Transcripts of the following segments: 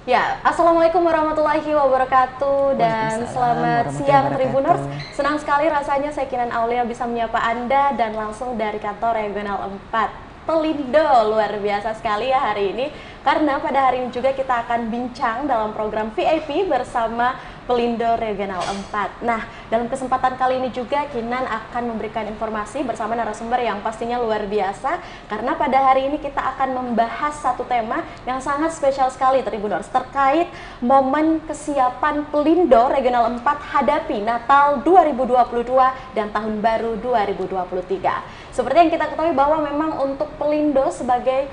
Ya, Assalamualaikum warahmatullahi wabarakatuh dan selamat siang Tribuners. Senang sekali rasanya saya Kinan Aulia bisa menyapa Anda dan langsung dari kantor Regional 4 Pelindo. Luar biasa sekali ya hari ini, karena pada hari ini juga kita akan bincang dalam program VIP bersama Pelindo Regional 4. Nah, dalam kesempatan kali ini juga Kinan akan memberikan informasi bersama narasumber yang pastinya luar biasa, karena pada hari ini kita akan membahas satu tema yang sangat spesial sekali Tribuners, terkait momen kesiapan Pelindo Regional 4 hadapi Natal 2022 dan Tahun Baru 2023. Seperti yang kita ketahui bahwa memang untuk Pelindo sebagai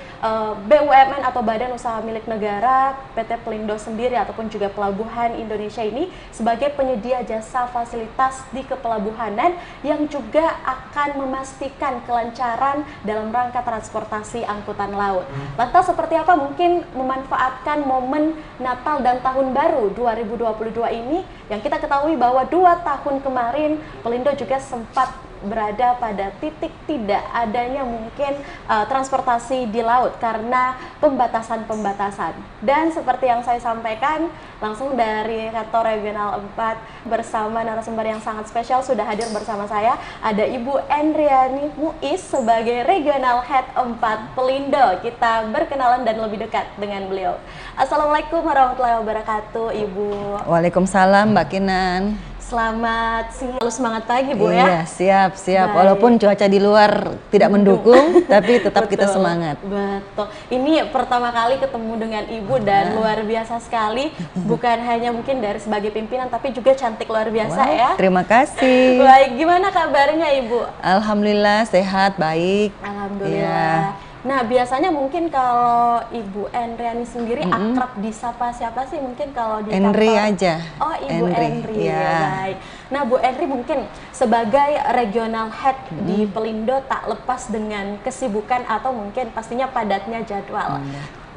BUMN atau Badan Usaha Milik Negara, PT Pelindo sendiri ataupun juga Pelabuhan Indonesia ini sebagai penyedia jasa fasilitas di kepelabuhanan yang juga akan memastikan kelancaran dalam rangka transportasi angkutan laut. Lantas seperti apa mungkin memanfaatkan momen Natal dan Tahun Baru 2022 ini, yang kita ketahui bahwa 2 tahun kemarin Pelindo juga sempat berada pada titik tidak adanya mungkin transportasi di laut karena pembatasan-pembatasan. Dan seperti yang saya sampaikan langsung dari kantor Regional 4 bersama narasumber yang sangat spesial sudah hadir bersama saya, ada Ibu Endriani Muiz sebagai Regional Head 4 Pelindo. Kita berkenalan dan lebih dekat dengan beliau. Assalamualaikum warahmatullahi wabarakatuh, Ibu. Waalaikumsalam, Mbak Kinan. Selamat siang, semangat pagi Bu ya. Iya, siap. Baik. Walaupun cuaca di luar tidak mendukung, tapi tetap kita semangat. Betul. Ini pertama kali ketemu dengan Ibu dan luar biasa sekali. Bukan hanya mungkin dari sebagai pimpinan, tapi juga cantik luar biasa ya. Terima kasih. Baik, gimana kabarnya Ibu? Alhamdulillah sehat, baik. Alhamdulillah. Ya. Nah, biasanya mungkin kalau Ibu Endriani sendiri akrab disapa siapa sih mungkin kalau di Endri kantor? aja. Oh, Ibu Endri. Ya. Baik. Nah, Bu Endri mungkin sebagai regional head di Pelindo tak lepas dengan kesibukan atau mungkin pastinya padatnya jadwal.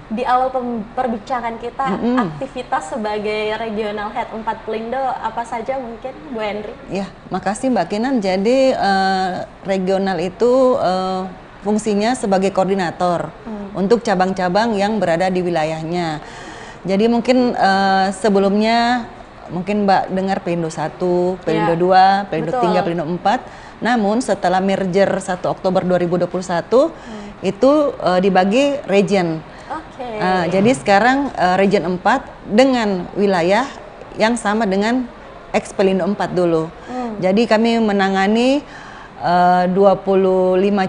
Di awal perbincangan kita, aktivitas sebagai regional head 4 Pelindo apa saja mungkin Bu Endri? Ya, makasih Mbak Kinan. Jadi regional itu fungsinya sebagai koordinator untuk cabang-cabang yang berada di wilayahnya. Jadi mungkin sebelumnya mungkin Mbak dengar Pelindo 1, Pelindo 2, Pelindo 3, Pelindo 4. Namun setelah merger 1 Oktober 2021 itu dibagi region. Jadi sekarang region 4 dengan wilayah yang sama dengan ex Pelindo 4 dulu. Jadi kami menangani 25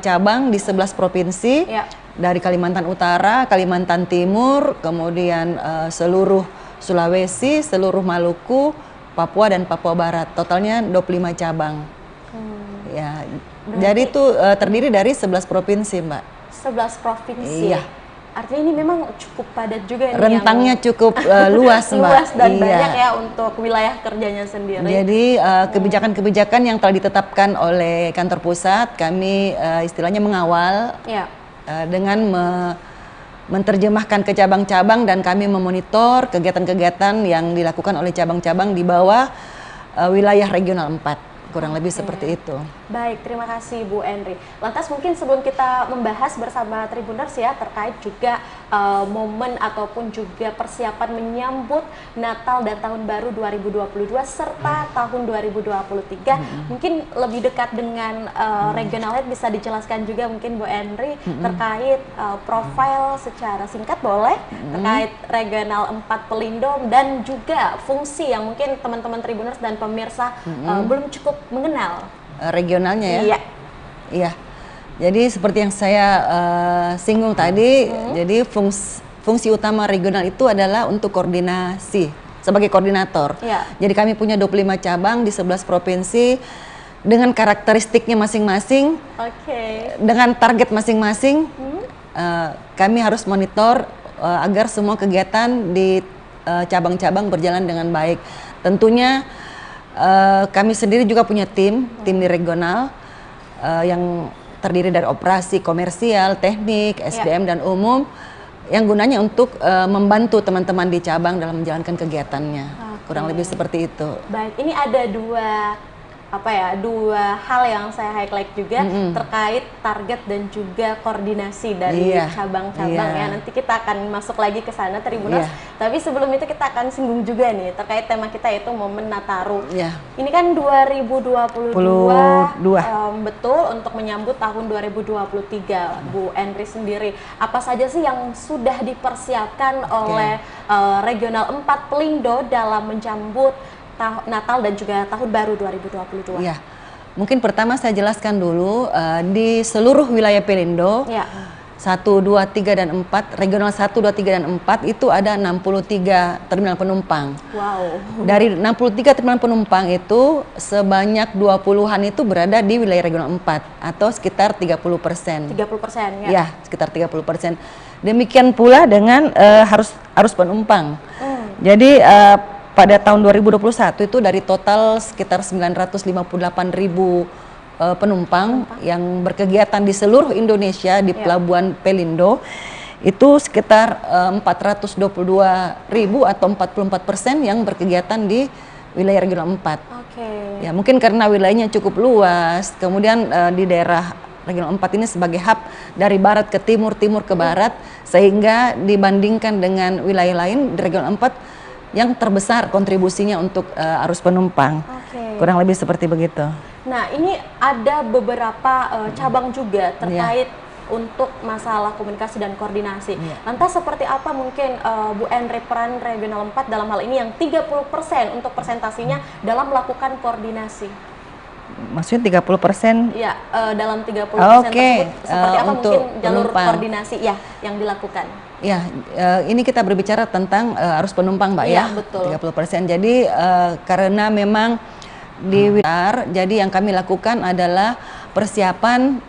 cabang di 11 provinsi, dari Kalimantan Utara, Kalimantan Timur, kemudian seluruh Sulawesi, seluruh Maluku, Papua dan Papua Barat. Totalnya 25 cabang. Ya, jadi itu terdiri dari 11 provinsi, Mbak. 11 provinsi. Iya. Artinya ini memang cukup padat juga nih. Rentangnya cukup luas, Mbak. Luas dan banyak ya untuk wilayah kerjanya sendiri. Jadi kebijakan-kebijakan yang telah ditetapkan oleh kantor pusat, kami istilahnya mengawal dengan menerjemahkan ke cabang-cabang, dan kami memonitor kegiatan-kegiatan yang dilakukan oleh cabang-cabang di bawah wilayah regional 4. Kurang lebih seperti itu. Baik, terima kasih Bu Endri. Lantas mungkin sebelum kita membahas bersama Tribuners ya terkait juga momen ataupun juga persiapan menyambut Natal dan Tahun Baru 2022 serta tahun 2023, mungkin lebih dekat dengan regional head, bisa dijelaskan juga mungkin Bu Endri terkait profil secara singkat boleh terkait regional 4 Pelindo dan juga fungsi yang mungkin teman-teman Tribuners dan pemirsa belum cukup mengenal regionalnya ya. Iya. Iya. Jadi seperti yang saya singgung tadi, jadi fungsi utama regional itu adalah untuk koordinasi sebagai koordinator. Iya. Jadi kami punya 25 cabang di 11 provinsi dengan karakteristiknya masing-masing. Dengan target masing-masing. Kami harus monitor agar semua kegiatan di cabang-cabang berjalan dengan baik. Tentunya kami sendiri juga punya tim di regional yang terdiri dari operasi, komersial, teknik, SDM dan umum, yang gunanya untuk membantu teman-teman di cabang dalam menjalankan kegiatannya. Kurang lebih seperti itu. Baik, ini ada dua dua hal yang saya highlight juga terkait target dan juga koordinasi dari cabang-cabang ya. Nanti kita akan masuk lagi ke sana Tribuners. Tapi sebelum itu kita akan singgung juga nih terkait tema kita yaitu momen Nataru. Ini kan 2022 betul untuk menyambut tahun 2023 Bu Enri sendiri. Apa saja sih yang sudah dipersiapkan oleh Regional 4 Pelindo dalam menyambut Natal dan juga Tahun Baru 2022. Ya, mungkin pertama saya jelaskan dulu di seluruh wilayah Pelindo, 1, 2, 3, dan 4, regional 1, 2, 3, dan 4 itu ada 63 terminal penumpang. Wow. Dari 63 terminal penumpang itu sebanyak 20-an itu berada di wilayah regional 4 atau sekitar 30%. 30% ya? Ya, sekitar 30%. Demikian pula dengan arus penumpang. Jadi pada tahun 2021 itu dari total sekitar 958.000 penumpang yang berkegiatan di seluruh Indonesia di Pelabuhan Pelindo, itu sekitar 422.000 atau 44% yang berkegiatan di wilayah regional 4. Ya, mungkin karena wilayahnya cukup luas, kemudian di daerah regional 4 ini sebagai hub dari barat ke timur, timur ke barat, sehingga dibandingkan dengan wilayah lain di regional 4 yang terbesar kontribusinya untuk arus penumpang. Kurang lebih seperti begitu. Nah, ini ada beberapa cabang juga terkait untuk masalah komunikasi dan koordinasi. Lantas seperti apa mungkin Bu Enri peran Regional 4 dalam hal ini yang 30% untuk persentasinya dalam melakukan koordinasi? Maksudnya 30%? Ya, dalam 30% tersebut seperti apa mungkin jalur koordinasi yang dilakukan? Ya, ini kita berbicara tentang arus penumpang, Mbak, ya. Betul. 30%. Jadi karena memang di wilayah, jadi yang kami lakukan adalah persiapan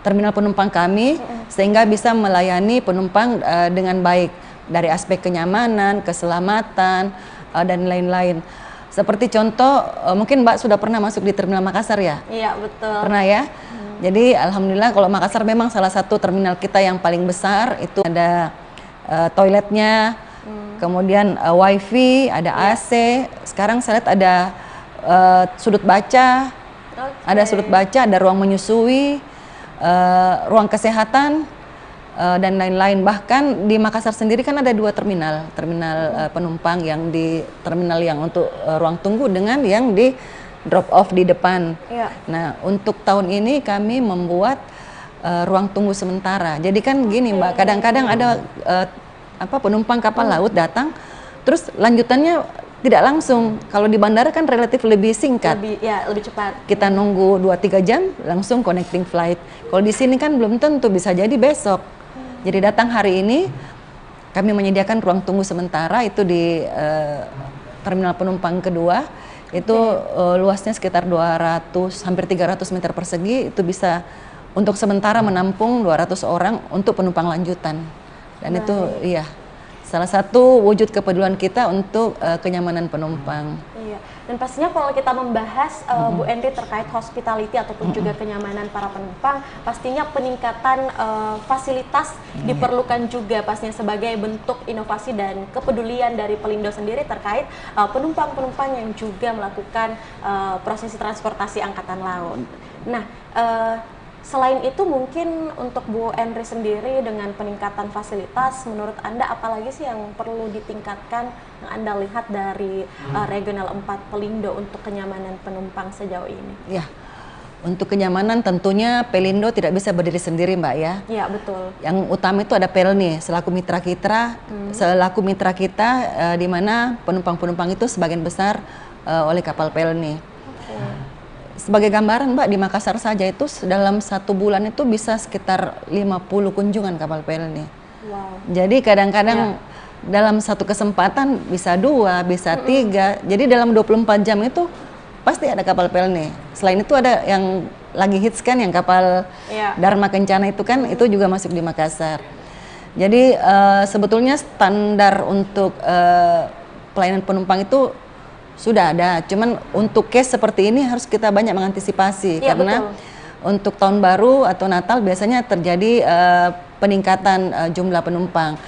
terminal penumpang kami sehingga bisa melayani penumpang dengan baik dari aspek kenyamanan, keselamatan, dan lain-lain. Seperti contoh, mungkin Mbak sudah pernah masuk di Terminal Makassar ya? Iya, betul. Pernah ya? Jadi alhamdulillah kalau Makassar memang salah satu terminal kita yang paling besar, itu ada toiletnya, kemudian wifi, ada AC, sekarang saya lihat ada sudut baca, ada ruang menyusui, ruang kesehatan, dan lain-lain. Bahkan di Makassar sendiri kan ada 2 terminal penumpang, yang di terminal yang untuk ruang tunggu dengan yang di drop off di depan. Nah, untuk tahun ini kami membuat ruang tunggu sementara. Jadi kan gini, Mbak, kadang-kadang ada penumpang kapal laut datang, terus lanjutannya tidak langsung. Kalau di bandara kan relatif lebih singkat. Lebih cepat. Kita nunggu 2-3 jam langsung connecting flight. Kalau di sini kan belum tentu, bisa jadi besok. Jadi datang hari ini, kami menyediakan ruang tunggu sementara itu di terminal penumpang kedua. Itu luasnya sekitar 200 hampir 300 meter persegi, itu bisa untuk sementara menampung 200 orang untuk penumpang lanjutan. Dan itu salah satu wujud kepedulian kita untuk kenyamanan penumpang. Dan pastinya kalau kita membahas Bu Enri terkait hospitality ataupun juga kenyamanan para penumpang, pastinya peningkatan fasilitas diperlukan juga pastinya sebagai bentuk inovasi dan kepedulian dari Pelindo sendiri terkait penumpang-penumpang yang juga melakukan prosesi transportasi angkatan laut. Nah, selain itu mungkin untuk Bu Enri sendiri dengan peningkatan fasilitas, menurut Anda apalagi sih yang perlu ditingkatkan yang Anda lihat dari Regional 4 Pelindo untuk kenyamanan penumpang sejauh ini? Ya, untuk kenyamanan tentunya Pelindo tidak bisa berdiri sendiri, Mbak, ya. Iya, betul. Yang utama itu ada Pelni selaku mitra kita, di mana penumpang-penumpang itu sebagian besar oleh kapal Pelni. Sebagai gambaran, Mbak, di Makassar saja itu dalam 1 bulan itu bisa sekitar 50 kunjungan kapal Pelni. Jadi kadang-kadang dalam satu kesempatan bisa 2, bisa 3. Jadi dalam 24 jam itu pasti ada kapal Pelni. Selain itu ada yang lagi hits kan, yang kapal Dharma Kencana itu kan, itu juga masuk di Makassar. Jadi sebetulnya standar untuk pelayanan penumpang itu sudah ada, cuman untuk case seperti ini harus kita banyak mengantisipasi karena untuk tahun baru atau Natal biasanya terjadi peningkatan jumlah penumpang.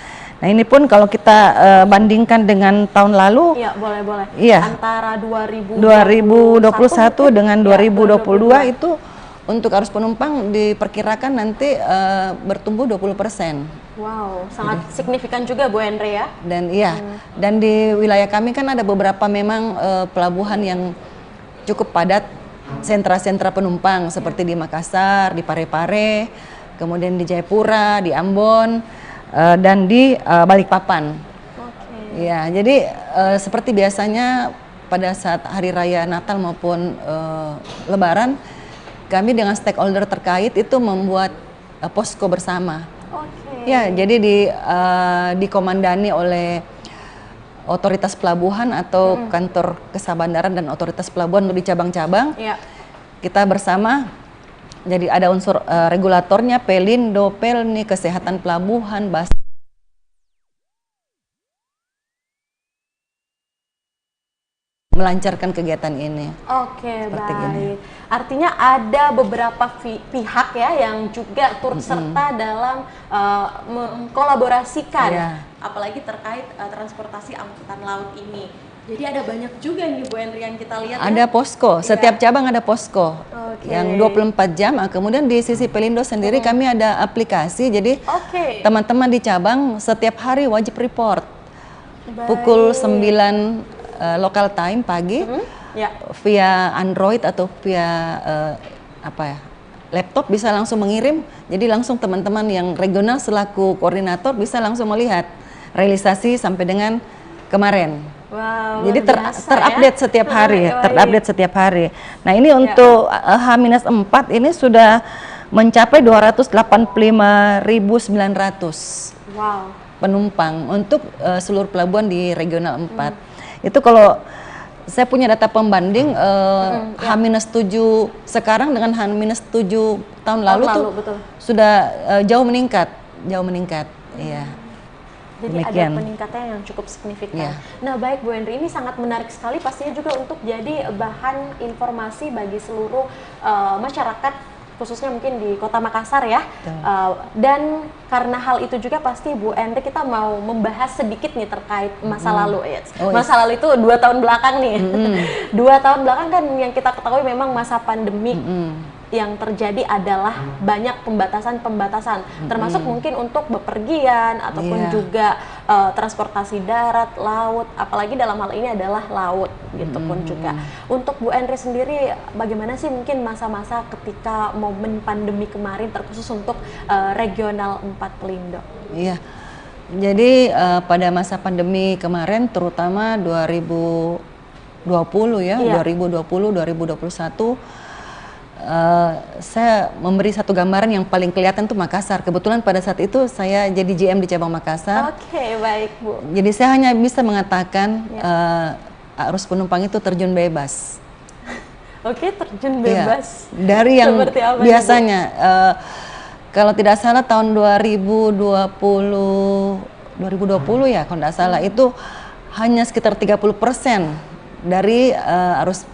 Nah ini pun kalau kita bandingkan dengan tahun lalu, iya boleh. Iya. Antara 2021 dengan 2022 ya, itu untuk arus penumpang diperkirakan nanti bertumbuh 20%. Wow, sangat signifikan juga Bu Henry ya. Dan iya, dan di wilayah kami kan ada beberapa memang pelabuhan yang cukup padat, sentra-sentra penumpang seperti di Makassar, di Parepare, kemudian di Jayapura, di Ambon, dan di Balikpapan. Ya, jadi seperti biasanya pada saat hari raya Natal maupun Lebaran, kami dengan stakeholder terkait itu membuat posko bersama. Ya, jadi dikomandani oleh otoritas pelabuhan atau kantor kesabandaran dan otoritas pelabuhan di cabang-cabang. Ya. Kita bersama, jadi ada unsur regulatornya, Pelindo, Pelni, kesehatan pelabuhan, melancarkan kegiatan ini. Oke, baik. Ini. Artinya ada beberapa pihak ya yang juga turut serta dalam mengkolaborasikan, apalagi terkait transportasi angkutan laut ini. Jadi ada banyak juga nih Bu Henry yang kita lihat. Ada posko, setiap cabang ada posko yang 24 jam. Kemudian di sisi Pelindo sendiri kami ada aplikasi, jadi teman-teman di cabang setiap hari wajib report. Pukul 9 local time pagi via Android atau via laptop bisa langsung mengirim. Jadi langsung teman-teman yang regional selaku koordinator bisa langsung melihat realisasi sampai dengan kemarin. Wow, jadi terupdate setiap hari, terupdate setiap hari. Nah ini untuk H-4 ini sudah mencapai 285.900 penumpang untuk seluruh pelabuhan di regional 4. Itu kalau saya punya data pembanding H-7 sekarang dengan H-7 tahun lalu tuh betul. Sudah jauh meningkat. Iya. Jadi ada peningkatan yang cukup signifikan. Nah baik Bu Henry, ini sangat menarik sekali pastinya juga untuk jadi bahan informasi bagi seluruh masyarakat, khususnya mungkin di Kota Makassar ya. Dan karena hal itu juga pasti Bu Henry kita mau membahas sedikit nih terkait masa lalu ya. Masa lalu itu 2 tahun belakang nih. 2 tahun belakang kan yang kita ketahui memang masa pandemi. Yang terjadi adalah banyak pembatasan, termasuk mungkin untuk bepergian ataupun juga transportasi darat, laut, apalagi dalam hal ini adalah laut gitu pun juga. Untuk Bu Henry sendiri bagaimana sih mungkin masa-masa ketika momen pandemi kemarin terkhusus untuk regional 4 Pelindo? Iya. Jadi pada masa pandemi kemarin terutama 2020 ya, 2020, 2021 saya memberi satu gambaran yang paling kelihatan tuh Makassar. Kebetulan pada saat itu saya jadi GM di cabang Makassar. Oke, baik Bu. Jadi saya hanya bisa mengatakan arus penumpang itu terjun bebas. Oke, terjun bebas. Dari yang biasanya kalau tidak salah tahun 2020 ya kalau tidak salah itu hanya sekitar 30% dari arus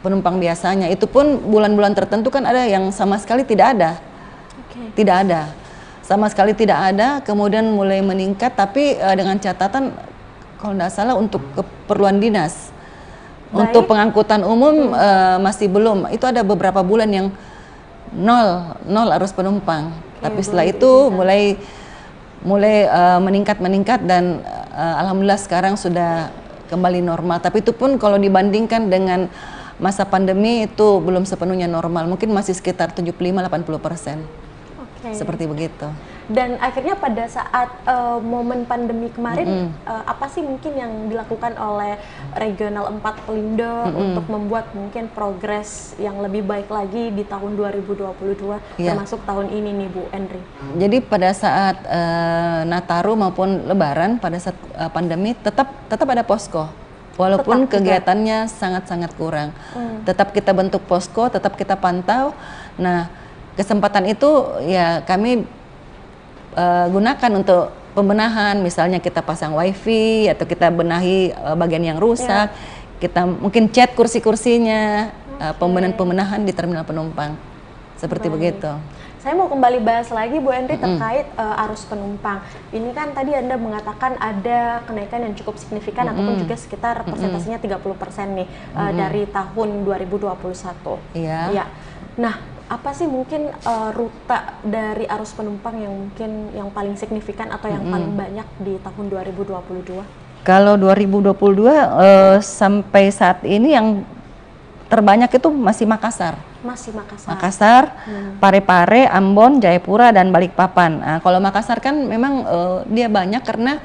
penumpang biasanya. Itu pun bulan-bulan tertentu kan ada yang sama sekali tidak ada. Tidak ada. Sama sekali tidak ada, kemudian mulai meningkat tapi dengan catatan kalau tidak salah untuk keperluan dinas. Untuk pengangkutan umum masih belum. Itu ada beberapa bulan yang nol arus penumpang. Tapi setelah itu mulai meningkat dan alhamdulillah sekarang sudah kembali normal. Tapi itu pun kalau dibandingkan dengan masa pandemi itu belum sepenuhnya normal, mungkin masih sekitar 75-80%. Seperti begitu. Dan akhirnya pada saat momen pandemi kemarin, apa sih mungkin yang dilakukan oleh Regional 4 Pelindo untuk membuat mungkin progres yang lebih baik lagi di tahun 2022, termasuk tahun ini nih Bu Henry? Jadi pada saat Nataru maupun Lebaran, pada saat pandemi tetap ada posko. Walaupun kegiatannya sangat-sangat kurang, tetap kita bentuk posko, tetap kita pantau. Nah, kesempatan itu ya kami gunakan untuk pembenahan, misalnya kita pasang wifi atau kita benahi bagian yang rusak, kita mungkin cat kursi-kursinya, pembenahan di terminal penumpang, seperti begitu. Saya mau kembali bahas lagi Bu Henry terkait arus penumpang. Ini kan tadi Anda mengatakan ada kenaikan yang cukup signifikan ataupun juga sekitar persentasenya 30% nih dari tahun 2021. Iya. Ya. Nah, apa sih mungkin rute dari arus penumpang yang mungkin yang paling signifikan atau yang paling banyak di tahun 2022? Kalau 2022 sampai saat ini yang terbanyak itu masih Makassar. Masih Makassar. Makassar, Parepare, Ambon, Jayapura, dan Balikpapan. Nah, kalau Makassar kan memang dia banyak karena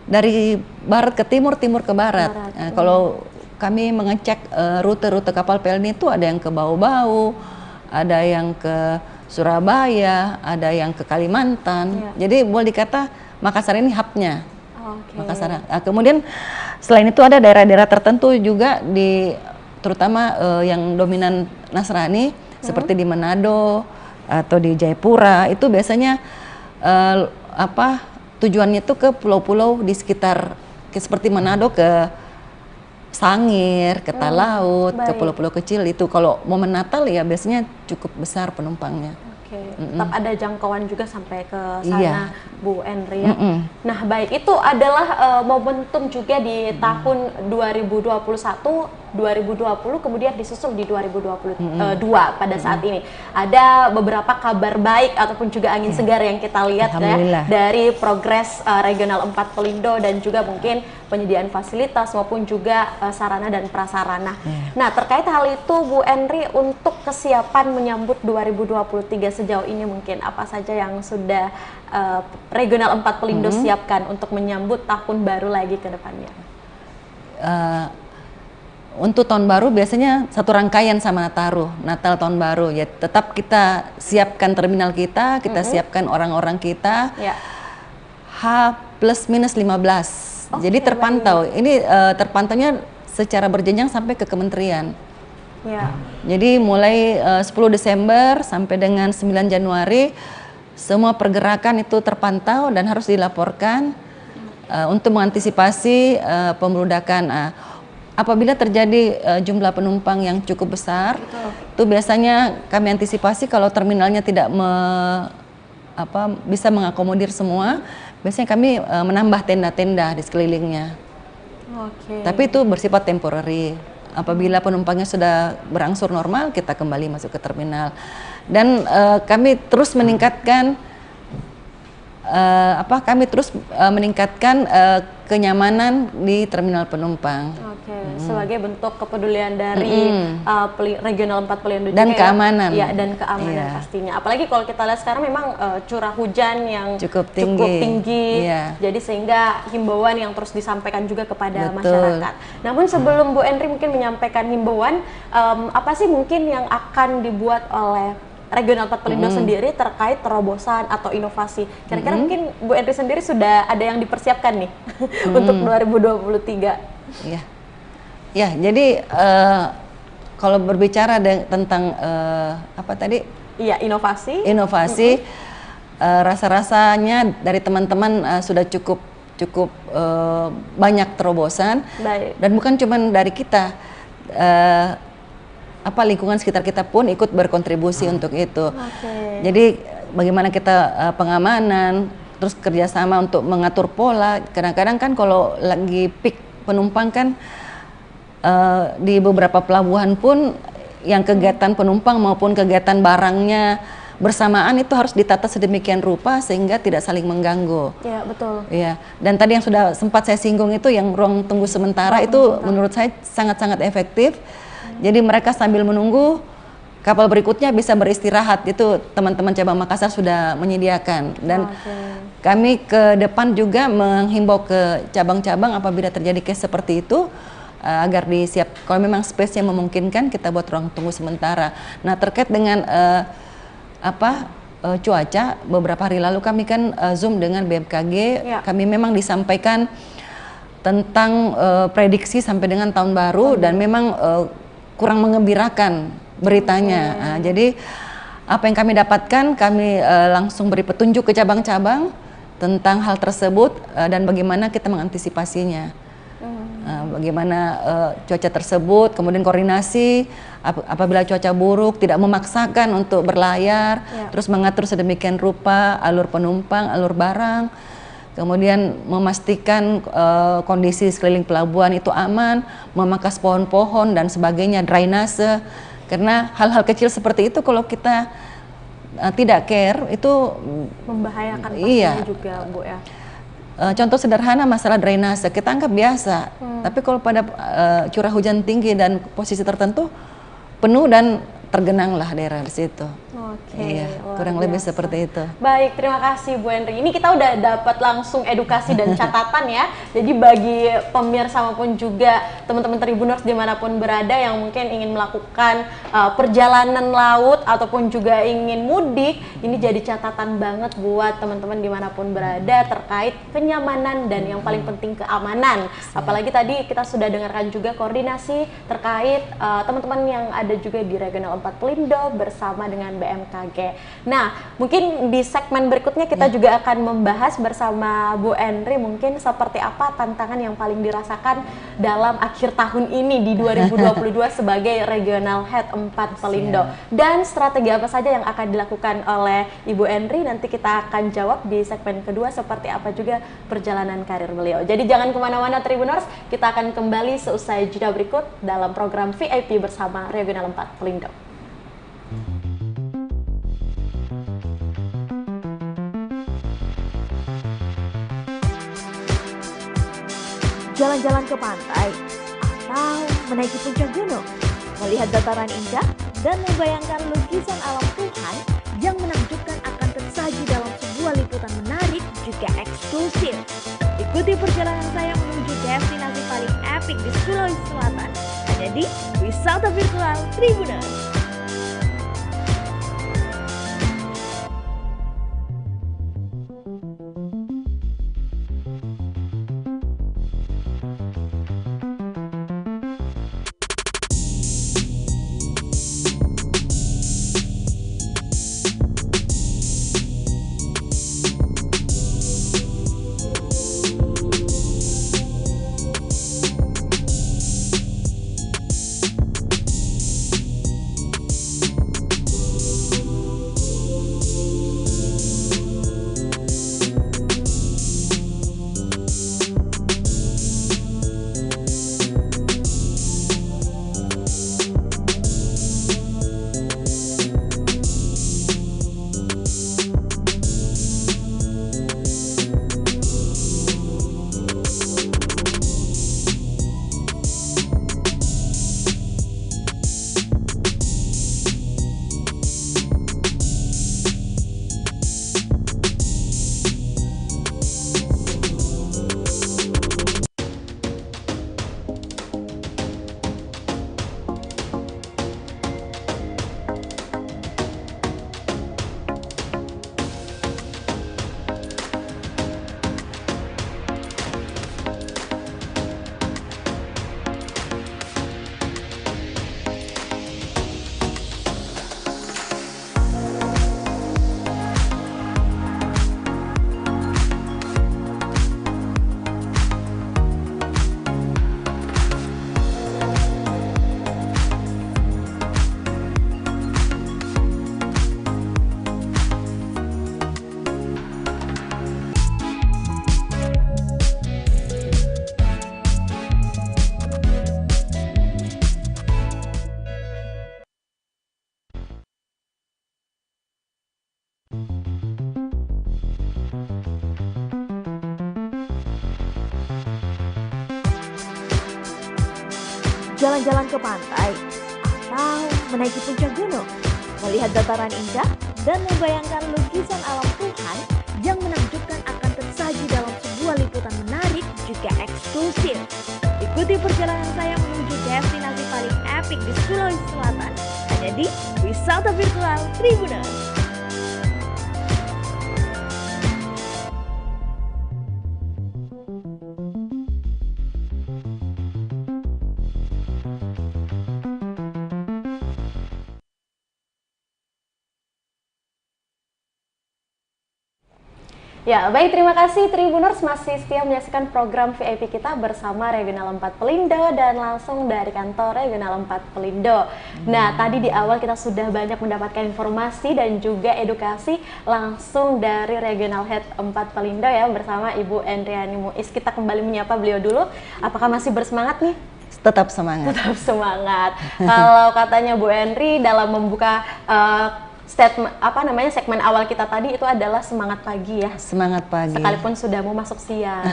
dari barat ke timur, timur ke barat. Nah, kalau kami mengecek rute-rute kapal PLN itu ada yang ke Bau-Bau, ada yang ke Surabaya, ada yang ke Kalimantan. Jadi boleh dikata Makassar ini hubnya. Makassar. Nah, kemudian selain itu ada daerah-daerah tertentu juga terutama yang dominan Nasrani seperti di Manado atau di Jayapura, itu biasanya tujuannya itu ke pulau-pulau di sekitar seperti Manado ke Sangir, ke Talaut, ke pulau-pulau kecil itu. Kalau momen Natal ya biasanya cukup besar penumpangnya. Tetap ada jangkauan juga sampai ke sana, Bu Henry ya. Nah, baik, itu adalah momentum juga di tahun 2021, 2020, kemudian disusul di 2022 pada saat ini. Ada beberapa kabar baik ataupun juga angin segar yang kita lihat ya dari progres Regional 4 Pelindo dan juga mungkin penyediaan fasilitas maupun juga sarana dan prasarana. Nah, terkait hal itu Bu Henry, untuk kesiapan menyambut 2023 sejauh ini mungkin apa saja yang sudah Regional 4 Pelindo siapkan untuk menyambut tahun baru lagi ke depannya? Untuk tahun baru biasanya satu rangkaian sama Natal tahun baru ya, tetap kita siapkan terminal kita siapkan orang-orang kita H+-15. Jadi terpantau, ini terpantaunya secara berjenjang sampai ke kementerian. Jadi mulai 10 Desember sampai dengan 9 Januari semua pergerakan itu terpantau dan harus dilaporkan untuk mengantisipasi pembeludakan. Apabila terjadi jumlah penumpang yang cukup besar, itu biasanya kami antisipasi kalau terminalnya tidak bisa mengakomodir semua, biasanya kami menambah tenda-tenda di sekelilingnya. Tapi itu bersifat temporary. Apabila penumpangnya sudah berangsur normal, kita kembali masuk ke terminal. Dan kami terus meningkatkan kenyamanan di terminal penumpang. Sebagai bentuk kepedulian dari Regional 4 Pelindo dan juga keamanan. Dan keamanan pastinya. Apalagi kalau kita lihat sekarang memang curah hujan yang cukup tinggi. Jadi sehingga himbauan yang terus disampaikan juga kepada masyarakat. Namun sebelum Bu Henry mungkin menyampaikan himbauan, apa sih mungkin yang akan dibuat oleh Regional 4 Pelindo sendiri terkait terobosan atau inovasi? Kira-kira mungkin Bu Henry sendiri sudah ada yang dipersiapkan nih untuk 2023? Ya, jadi kalau berbicara tentang inovasi, rasa-rasanya dari teman-teman sudah cukup banyak terobosan. Dan bukan cuma dari kita. Lingkungan sekitar kita pun ikut berkontribusi untuk itu. Jadi bagaimana kita pengamanan, terus kerjasama untuk mengatur pola. Kadang-kadang kan kalau lagi peak penumpang kan di beberapa pelabuhan pun yang kegiatan penumpang maupun kegiatan barangnya bersamaan itu harus ditata sedemikian rupa sehingga tidak saling mengganggu. Iya, betul. Iya. Dan tadi yang sudah sempat saya singgung itu yang ruang tunggu sementara menurut saya sangat-sangat efektif. Jadi mereka sambil menunggu kapal berikutnya bisa beristirahat, itu teman-teman cabang Makassar sudah menyediakan. Dan kami ke depan juga menghimbau ke cabang-cabang apabila terjadi case seperti itu agar disiap, kalau memang space-nya memungkinkan kita buat ruang tunggu sementara. Nah, terkait dengan cuaca, beberapa hari lalu kami kan Zoom dengan BMKG, kami memang disampaikan tentang prediksi sampai dengan tahun baru dan memang kurang mengembirakan beritanya. Jadi apa yang kami dapatkan, kami langsung beri petunjuk ke cabang-cabang tentang hal tersebut dan bagaimana kita mengantisipasinya. Bagaimana cuaca tersebut, kemudian koordinasi apabila cuaca buruk, tidak memaksakan untuk berlayar, terus mengatur sedemikian rupa alur penumpang, alur barang, kemudian memastikan kondisi sekeliling pelabuhan itu aman, memangkas pohon-pohon dan sebagainya, drainase, karena hal-hal kecil seperti itu kalau kita tidak care itu membahayakan pastinya juga, Bu ya. Contoh sederhana masalah drainase, kita anggap biasa, tapi kalau pada curah hujan tinggi dan posisi tertentu penuh dan tergenanglah daerah di situ. Oke, kurang lebih seperti itu. Baik, terima kasih Bu Henry. Ini kita udah dapat langsung edukasi dan catatan ya. Jadi bagi pemirsa maupun juga teman-teman Tribuners dimanapun berada yang mungkin ingin melakukan perjalanan laut ataupun juga ingin mudik, ini jadi catatan banget buat teman-teman dimanapun berada terkait kenyamanan dan yang paling penting keamanan. Apalagi tadi kita sudah dengarkan juga koordinasi terkait teman-teman yang ada juga di Regional 4 Pelindo bersama dengan BMKG. Nah, mungkin di segmen berikutnya kita juga akan membahas bersama Bu Henry mungkin seperti apa tantangan yang paling dirasakan dalam akhir tahun ini di 2022 sebagai Regional Head 4 Pelindo. Dan strategi apa saja yang akan dilakukan oleh Ibu Henry, nanti kita akan jawab di segmen kedua seperti apa juga perjalanan karir beliau. Jadi jangan kemana-mana Tribuners, kita akan kembali seusai jeda berikut dalam program VIP bersama Regional 4 Pelindo. Jalan-jalan ke pantai, atau menaiki puncak gunung, melihat dataran indah, dan membayangkan lukisan alam Tuhan yang menakjubkan akan tersaji dalam sebuah liputan menarik juga eksklusif. Ikuti perjalanan saya menuju destinasi paling epik di Sulawesi Selatan, hanya di Wisata Virtual Tribuners. Jalan-jalan ke pantai, atau menaiki puncak gunung, melihat dataran indah, dan membayangkan lukisan alam Tuhan yang menakjubkan akan tersaji dalam sebuah liputan menarik juga eksklusif. Ikuti perjalanan saya menuju destinasi paling epik di Sulawesi Selatan, hanya di Wisata Virtual Tribuners. Ya, baik, terima kasih Tribuners masih setia menyaksikan program VIP kita bersama Regional 4 Pelindo dan langsung dari kantor Regional 4 Pelindo. Nah, tadi di awal kita sudah banyak mendapatkan informasi dan juga edukasi langsung dari Regional Head 4 Pelindo ya bersama Ibu Endriani Muiz. Kita kembali menyapa beliau dulu. Apakah masih bersemangat nih? Tetap semangat. Tetap semangat. Kalau katanya Bu Endri dalam membuka segmen awal kita tadi itu adalah semangat pagi ya. Semangat pagi. Sekalipun sudah mau masuk siang.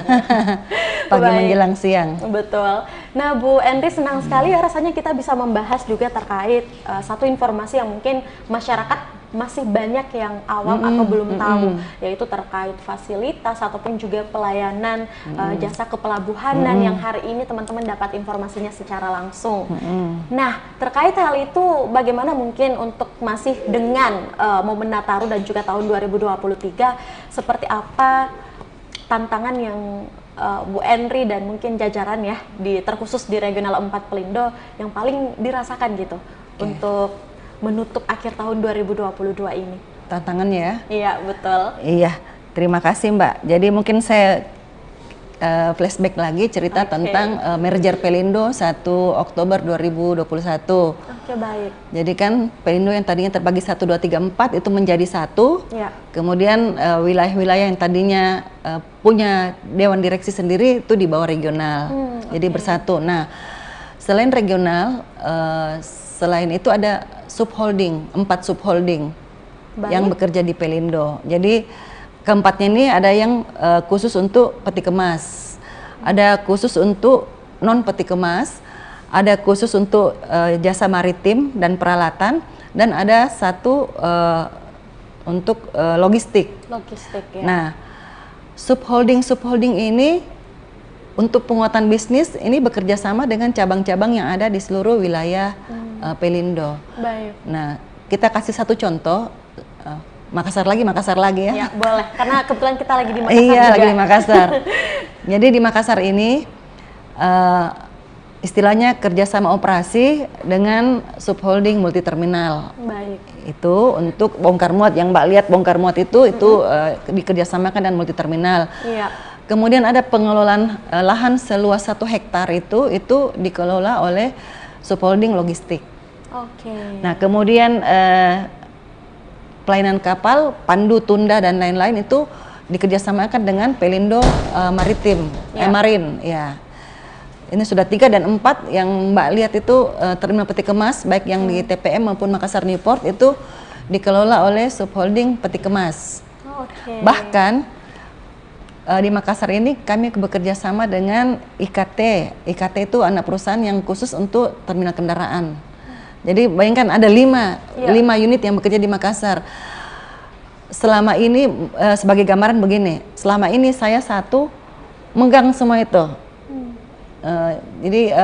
Pagi menjelang siang. Betul. Nah, Bu Endri, senang sekali ya rasanya kita bisa membahas juga terkait satu informasi yang mungkin masyarakat masih banyak yang awam atau belum tahu, yaitu terkait fasilitas ataupun juga pelayanan jasa kepelabuhanan yang hari ini teman-teman dapat informasinya secara langsung. Nah, terkait hal itu bagaimana mungkin untuk masih dengan momen Nataru dan juga tahun 2023, seperti apa tantangan yang Bu Endri dan mungkin jajaran ya terkhusus di Regional 4 Pelindo yang paling dirasakan gitu untuk menutup akhir tahun 2022 ini? Tantangannya ya? Iya, betul. Iya, terima kasih Mbak. Jadi mungkin saya flashback lagi cerita tentang merger Pelindo 1 Oktober 2021. Oke, baik. Jadi kan Pelindo yang tadinya terbagi 1, 2, 3, 4 itu menjadi satu. Ya. Kemudian wilayah-wilayah yang tadinya punya dewan direksi sendiri itu di bawah regional. Jadi bersatu. Nah, selain regional, selain itu ada subholding, 4 subholding yang bekerja di Pelindo. Jadi keempatnya ini ada yang khusus untuk peti kemas, ada khusus untuk non peti kemas, ada khusus untuk jasa maritim dan peralatan, dan ada satu untuk logistik. Logistik ya. Nah, subholding ini untuk penguatan bisnis ini bekerja sama dengan cabang-cabang yang ada di seluruh wilayah Pelindo. Baik. Nah, kita kasih satu contoh, Makassar lagi ya. Ya, boleh. Karena kebetulan kita lagi di Makassar Iya, juga. lagi di Makassar. Jadi di Makassar ini istilahnya kerjasama operasi dengan subholding multi terminal. Baik. Itu untuk bongkar muat, yang Mbak lihat bongkar muat itu dikerjasamakan dan multi terminal. Iya. Kemudian ada pengelolaan lahan seluas 1 hektar itu dikelola oleh subholding logistik. Oke. Nah, kemudian pelayanan kapal, pandu, tunda dan lain-lain itu dikerjasamakan dengan Pelindo Maritim, Marin, ya. Ini sudah 3 dan 4 yang Mbak lihat itu terminal peti kemas, baik yang di TPM maupun Makassar Newport itu dikelola oleh subholding peti kemas. Oke. Bahkan di Makassar ini kami bekerja sama dengan IKT. IKT itu anak perusahaan yang khusus untuk terminal kendaraan. Jadi bayangkan ada 5 unit yang bekerja di Makassar. Selama ini sebagai gambaran begini, selama ini saya satu megang semua itu. Jadi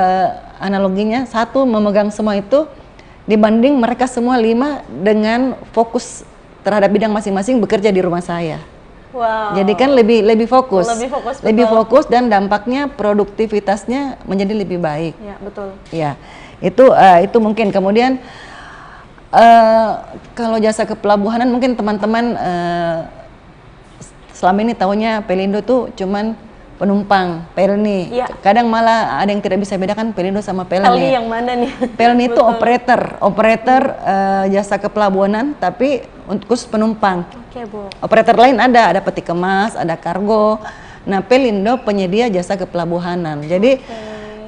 analoginya satu memegang semua itu dibanding mereka semua 5 dengan fokus terhadap bidang masing-masing bekerja di rumah saya. Wow. Jadi kan lebih fokus, lebih fokus dan dampaknya produktivitasnya menjadi lebih baik. Ya, betul. Ya, itu mungkin. Kemudian kalau jasa kepelabuhanan mungkin teman-teman selama ini taunya Pelindo tuh cuman penumpang, Pelni. Ya. Kadang malah ada yang tidak bisa bedakan Pelindo sama Pelni. Pelni yang mana nih? Pelni itu operator jasa kepelabuhanan tapi untuk khusus penumpang. Oke, Bu. Operator lain ada peti kemas, ada kargo. Nah, Pelindo penyedia jasa kepelabuhanan. Jadi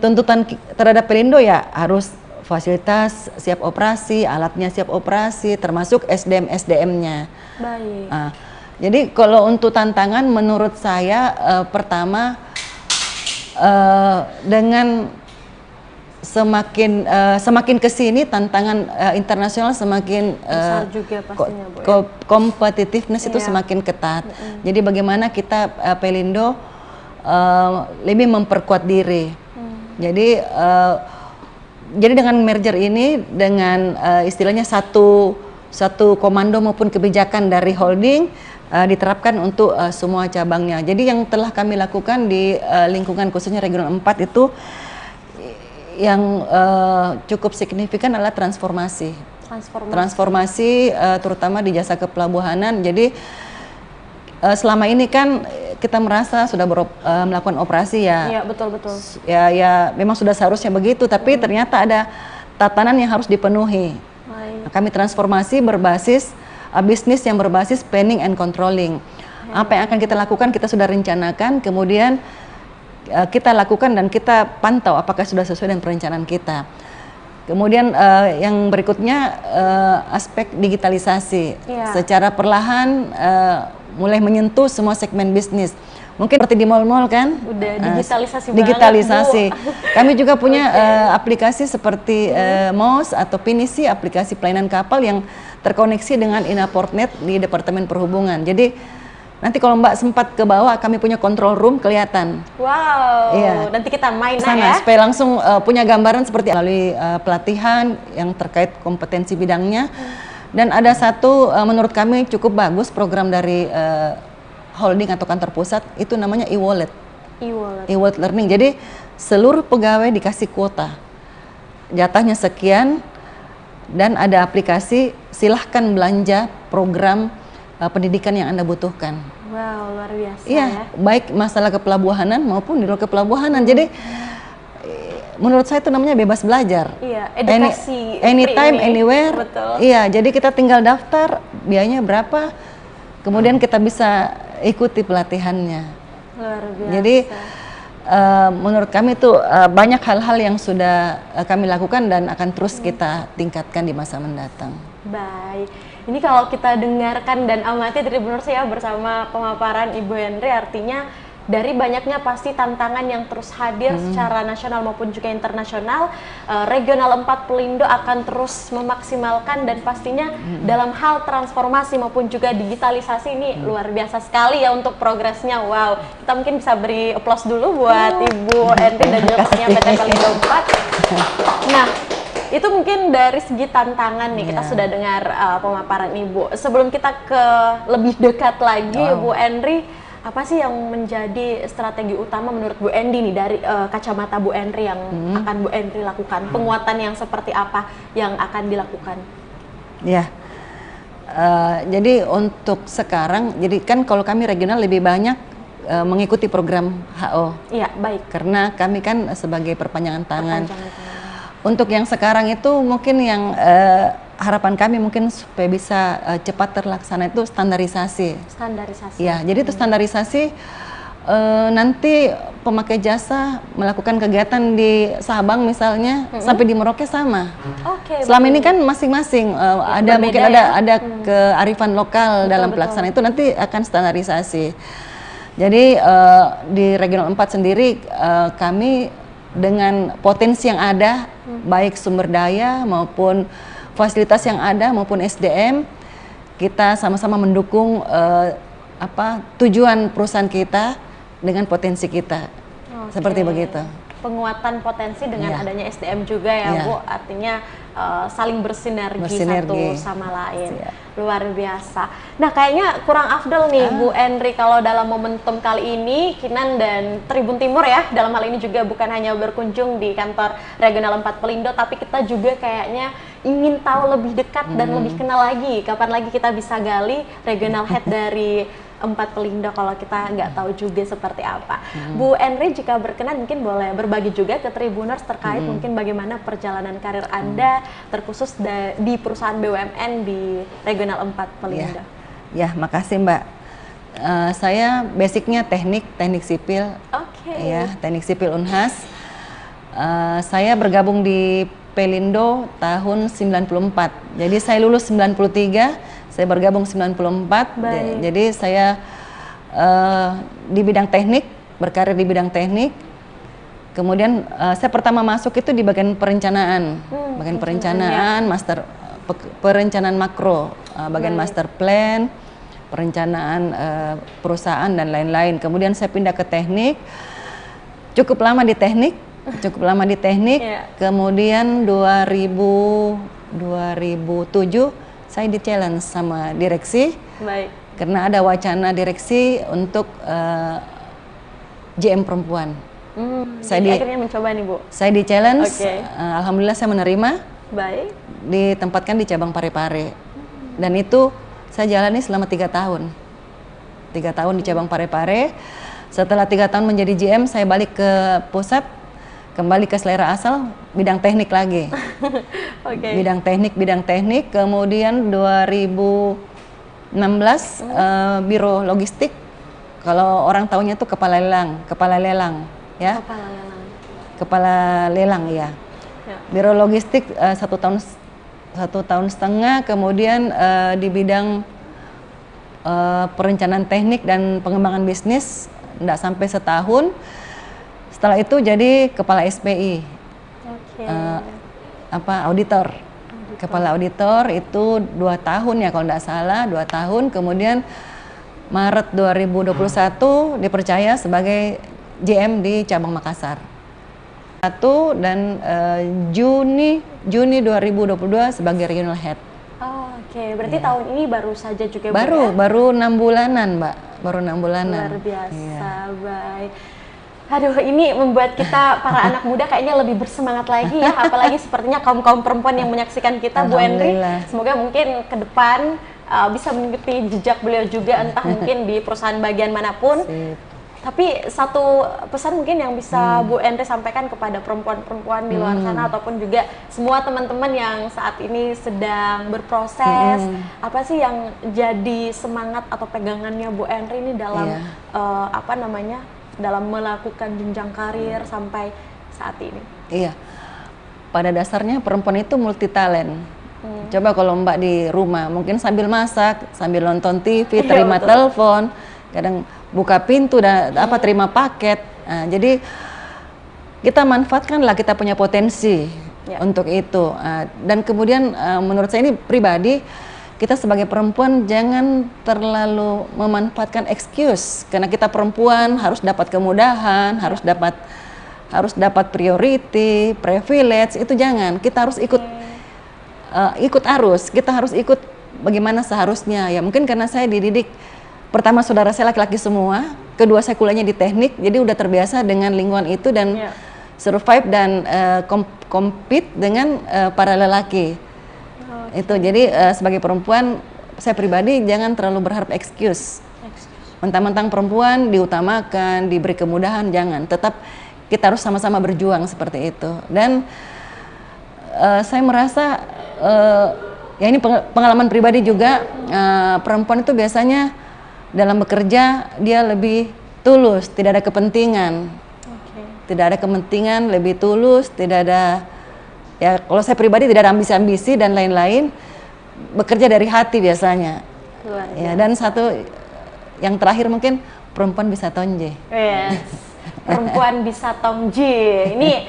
tuntutan terhadap Pelindo ya harus fasilitas siap operasi, alatnya siap operasi, termasuk SDM-nya. Baik. Nah, jadi kalau untuk tantangan menurut saya pertama dengan semakin kesini tantangan internasional semakin besar juga pastinya, Bu. Competitiveness itu semakin ketat. Jadi bagaimana kita Pelindo lebih memperkuat diri. Jadi dengan merger ini dengan istilahnya satu komando maupun kebijakan dari holding diterapkan untuk semua cabangnya. Jadi yang telah kami lakukan di lingkungan khususnya Regional 4 itu yang cukup signifikan adalah transformasi terutama di jasa kepelabuhanan. Jadi selama ini kan kita merasa sudah melakukan operasi ya. Iya, betul. Ya memang sudah seharusnya begitu, tapi ternyata ada tatanan yang harus dipenuhi. Nah, kami transformasi berbasis bisnis yang berbasis planning and controlling. Apa yang akan kita lakukan kita sudah rencanakan, kemudian kita lakukan dan kita pantau apakah sudah sesuai dengan perencanaan kita. Kemudian yang berikutnya aspek digitalisasi. Secara perlahan mulai menyentuh semua segmen bisnis. Mungkin seperti di mal-mal kan? Udah digitalisasi banget, digitalisasi. Bu. Kami juga punya aplikasi seperti MOS atau Pinisi, aplikasi pelayanan kapal yang terkoneksi dengan Inaportnet di Departemen Perhubungan. Jadi nanti kalau Mbak sempat ke bawah, kami punya control room kelihatan. Wow, iya. Nanti kita main sana ya. Supaya langsung punya gambaran seperti melalui pelatihan yang terkait kompetensi bidangnya. Dan ada satu menurut kami cukup bagus program dari holding atau kantor pusat, itu namanya e-wallet. E-wallet learning. Jadi seluruh pegawai dikasih kuota, jatahnya sekian, dan ada aplikasi, silahkan belanja program pendidikan yang Anda butuhkan. Wow, luar biasa. Iya, baik masalah kepelabuhanan maupun di luar kepelabuhanan. Jadi menurut saya itu namanya bebas belajar. Iya, edukasi. Anytime, anywhere. Betul. Iya, jadi kita tinggal daftar, biayanya berapa, kemudian kita bisa ikuti pelatihannya. Luar biasa. Jadi menurut kami itu banyak hal-hal yang sudah kami lakukan dan akan terus kita tingkatkan di masa mendatang. Baik. Ini kalau kita dengarkan dan amati Tribuners ya bersama pemaparan Ibu Henry, artinya dari banyaknya pasti tantangan yang terus hadir secara nasional maupun juga internasional, Regional 4 Pelindo akan terus memaksimalkan dan pastinya dalam hal transformasi maupun juga digitalisasi ini luar biasa sekali ya untuk progresnya. Wow, kita mungkin bisa beri aplaus dulu buat Ibu Henry dan juga pastinya PT Pelindo 4. Nah, itu mungkin dari segi tantangan nih, kita sudah dengar pemaparan Ibu. Sebelum kita ke lebih dekat lagi, Bu Henry, apa sih yang menjadi strategi utama menurut Bu Henry nih dari kacamata Bu Henry yang akan Bu Henry lakukan? Penguatan yang seperti apa yang akan dilakukan? Ya, jadi untuk sekarang, jadi kan kalau kami regional lebih banyak mengikuti program HO. Iya, baik. Karena kami kan sebagai perpanjangan tangan. Untuk yang sekarang itu mungkin yang harapan kami mungkin supaya bisa cepat terlaksana itu standarisasi. Ya, jadi itu standarisasi nanti pemakai jasa melakukan kegiatan di Sabang misalnya sampai di Merauke sama. Selama ini kan masing-masing ada mungkin ada kearifan lokal dalam pelaksanaan itu nanti akan standarisasi. Jadi di Regional 4 sendiri kami dengan potensi yang ada, baik sumber daya maupun fasilitas yang ada maupun SDM, kita sama-sama mendukung tujuan perusahaan kita dengan potensi kita. Seperti begitu. Penguatan potensi dengan adanya SDM juga ya, Bu. Artinya saling bersinergi satu sama lain. Luar biasa. Nah, kayaknya kurang afdol nih Bu Henry kalau dalam momentum kali ini Kinan dan Tribun Timur ya, dalam hal ini juga bukan hanya berkunjung di kantor Regional 4 Pelindo, tapi kita juga kayaknya ingin tahu lebih dekat dan lebih kenal lagi. Kapan lagi kita bisa gali regional head dari 4 Pelindo kalau kita nggak tahu juga seperti apa. Bu Henry jika berkenan mungkin boleh berbagi juga ke Tribuners terkait mungkin bagaimana perjalanan karir Anda terkhusus di perusahaan BUMN di Regional 4 Pelindo. Ya, makasih Mbak. Saya basicnya teknik sipil. Ya, teknik sipil Unhas. Saya bergabung di Pelindo tahun 94. Jadi saya lulus 93, saya bergabung 94. Jadi saya di bidang teknik, berkarir di bidang teknik. Kemudian saya pertama masuk itu di bagian perencanaan. Bagian perencanaan, master perencanaan makro, bagian master plan, perencanaan perusahaan dan lain-lain. Kemudian saya pindah ke teknik. Cukup lama di teknik. Kemudian 2007 saya di challenge sama direksi. Karena ada wacana direksi untuk GM perempuan. Akhirnya mencoba nih Bu. Saya di challenge, alhamdulillah saya menerima. Ditempatkan di cabang Parepare. Dan itu saya jalani selama 3 tahun. 3 tahun di cabang Parepare. Setelah 3 tahun menjadi GM, saya balik ke pusat, kembali ke selera asal, bidang teknik lagi. Oke. Bidang teknik, kemudian 2016 biro logistik. Kalau orang tahunya tuh kepala lelang ya. Kepala lelang ya. Biro logistik 1 tahun setengah, kemudian di bidang perencanaan teknik dan pengembangan bisnis enggak sampai setahun. Setelah itu jadi kepala SPI. Auditor. Kepala auditor itu 2 tahun ya kalau enggak salah, 2 tahun. Kemudian Maret 2021 dipercaya sebagai GM di cabang Makassar. Dan Juni 2022 sebagai regional head. Oke, berarti tahun ini baru saja juga baru 6 bulanan, Mbak. Baru 6 bulanan. Luar biasa, baik. Aduh, ini membuat kita para anak muda kayaknya lebih bersemangat lagi ya, apalagi sepertinya kaum-kaum perempuan yang menyaksikan kita, Bu Endri. Semoga mungkin ke depan bisa mengikuti jejak beliau juga, entah mungkin di perusahaan bagian manapun. Tapi satu pesan mungkin yang bisa Bu Endri sampaikan kepada perempuan-perempuan di luar sana ataupun juga semua teman-teman yang saat ini sedang berproses, apa sih yang jadi semangat atau pegangannya Bu Endri ini dalam dalam melakukan jenjang karir sampai saat ini? Iya, pada dasarnya perempuan itu multi talent. Coba kalau Mbak di rumah mungkin sambil masak, sambil nonton TV, terima telepon, kadang buka pintu dan terima paket. Nah, jadi kita manfaatkanlah kita punya potensi untuk itu. Dan kemudian menurut saya ini pribadi, kita sebagai perempuan jangan terlalu memanfaatkan excuse karena kita perempuan harus dapat kemudahan, harus dapat priority, privilege, itu jangan. Kita harus ikut arus, kita harus ikut bagaimana seharusnya. Ya mungkin karena saya dididik, pertama saudara saya laki-laki semua, kedua saya kuliahnya di teknik, jadi udah terbiasa dengan lingkungan itu dan survive dan compete dengan para lelaki. Itu jadi sebagai perempuan, saya pribadi jangan terlalu berharap excuse. Mentang-mentang perempuan diutamakan, diberi kemudahan, jangan. Tetap kita harus sama-sama berjuang seperti itu. Dan saya merasa ya ini pengalaman pribadi juga, perempuan itu biasanya dalam bekerja dia lebih tulus, tidak ada kepentingan. Tidak ada kepentingan, lebih tulus, tidak ada, ya kalau saya pribadi tidak ada ambisi-ambisi dan lain-lain, bekerja dari hati biasanya. Ya, dan satu yang terakhir mungkin perempuan bisa tonje. Yes. Perempuan bisa tongji. Ini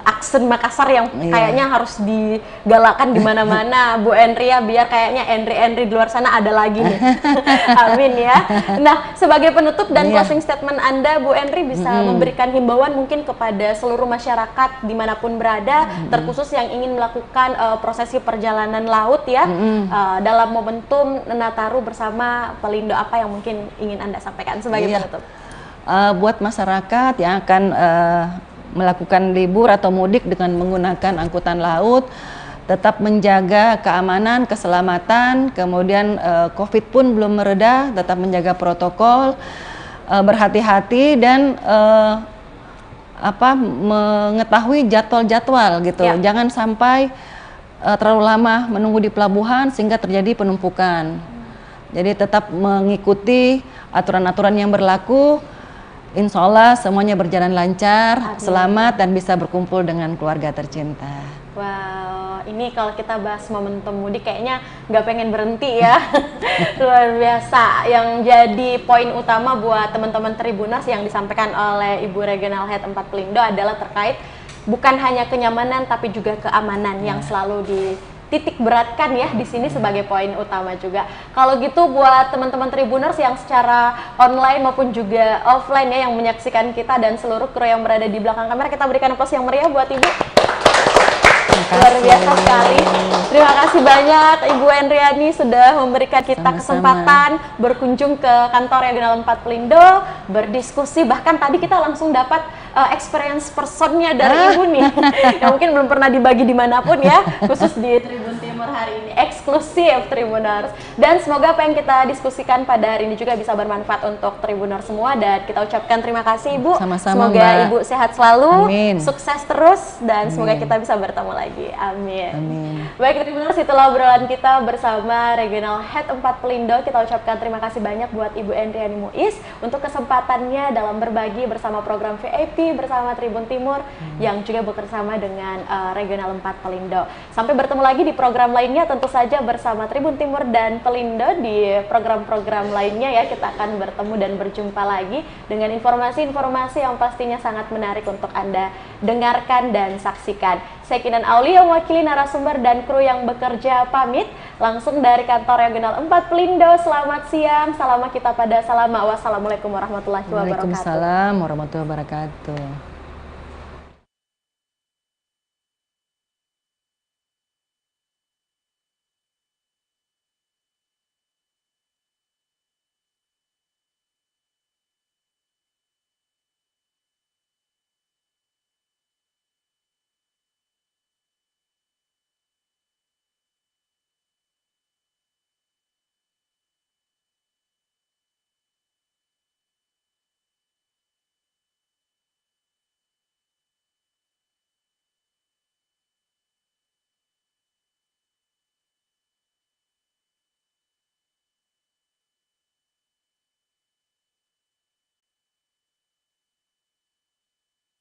aksen Makassar yang kayaknya harus digalakan di mana-mana, Bu Endri ya, biar kayaknya Endri di luar sana ada lagi nih. Amin ya. Nah, sebagai penutup dan closing statement Anda, Bu Endri bisa memberikan himbauan mungkin kepada seluruh masyarakat dimanapun berada, terkhusus yang ingin melakukan prosesi perjalanan laut ya, dalam momentum Nataru bersama Pelindo, apa yang mungkin ingin Anda sampaikan sebagai penutup? Buat masyarakat yang akan melakukan libur atau mudik dengan menggunakan angkutan laut, tetap menjaga keamanan, keselamatan, kemudian COVID pun belum mereda, tetap menjaga protokol, berhati-hati dan mengetahui jadwal-jadwal gitu. Jangan sampai terlalu lama menunggu di pelabuhan sehingga terjadi penumpukan. Jadi tetap mengikuti aturan-aturan yang berlaku. Insya Allah semuanya berjalan lancar, selamat dan bisa berkumpul dengan keluarga tercinta. Wow, ini kalau kita bahas momentum mudik kayaknya nggak pengen berhenti ya. Luar biasa. Yang jadi poin utama buat teman-teman Tribuners yang disampaikan oleh Ibu Regional Head 4 Pelindo adalah terkait bukan hanya kenyamanan tapi juga keamanan yang selalu titik beratkan ya di sini sebagai poin utama juga. Kalau gitu buat teman-teman Tribuners yang secara online maupun juga offline ya yang menyaksikan kita dan seluruh kru yang berada di belakang kamera, kita berikan aplaus yang meriah buat Ibu. Luar biasa sekali. Terima kasih banyak Ibu Endriani sudah memberikan kita kesempatan berkunjung ke kantor Regional 4 Pelindo, berdiskusi, bahkan tadi kita langsung dapat experience personnya dari Ibu nih yang mungkin belum pernah dibagi dimanapun ya, khusus di Tribun Timur Timur hari ini, eksklusif Tribuners. Dan semoga apa yang kita diskusikan pada hari ini juga bisa bermanfaat untuk Tribuners semua, dan kita ucapkan terima kasih Ibu. Sama-sama, semoga Mbak. Ibu sehat selalu, Amin. sukses terus, dan Amin. semoga kita bisa bertemu lagi. Amin. Amin. Baik Tribuners, itulah obrolan kita bersama Regional Head 4 Pelindo. Kita ucapkan terima kasih banyak buat Ibu Endriani Muiz untuk kesempatannya dalam berbagi bersama program VIP bersama Tribun Timur yang juga bekerjasama dengan Regional 4 Pelindo. Sampai bertemu lagi di program lainnya, tentu saja bersama Tribun Timur dan Pelindo di program-program lainnya ya. Kita akan bertemu dan berjumpa lagi dengan informasi-informasi yang pastinya sangat menarik untuk Anda dengarkan dan saksikan. Saya Kinan Aulia, mewakili narasumber dan kru yang bekerja pamit langsung dari kantor Regional 4 Pelindo. Selamat siang, salam kita pada salama. Wassalamualaikum warahmatullahi wabarakatuh. Waalaikumsalam warahmatullahi wabarakatuh.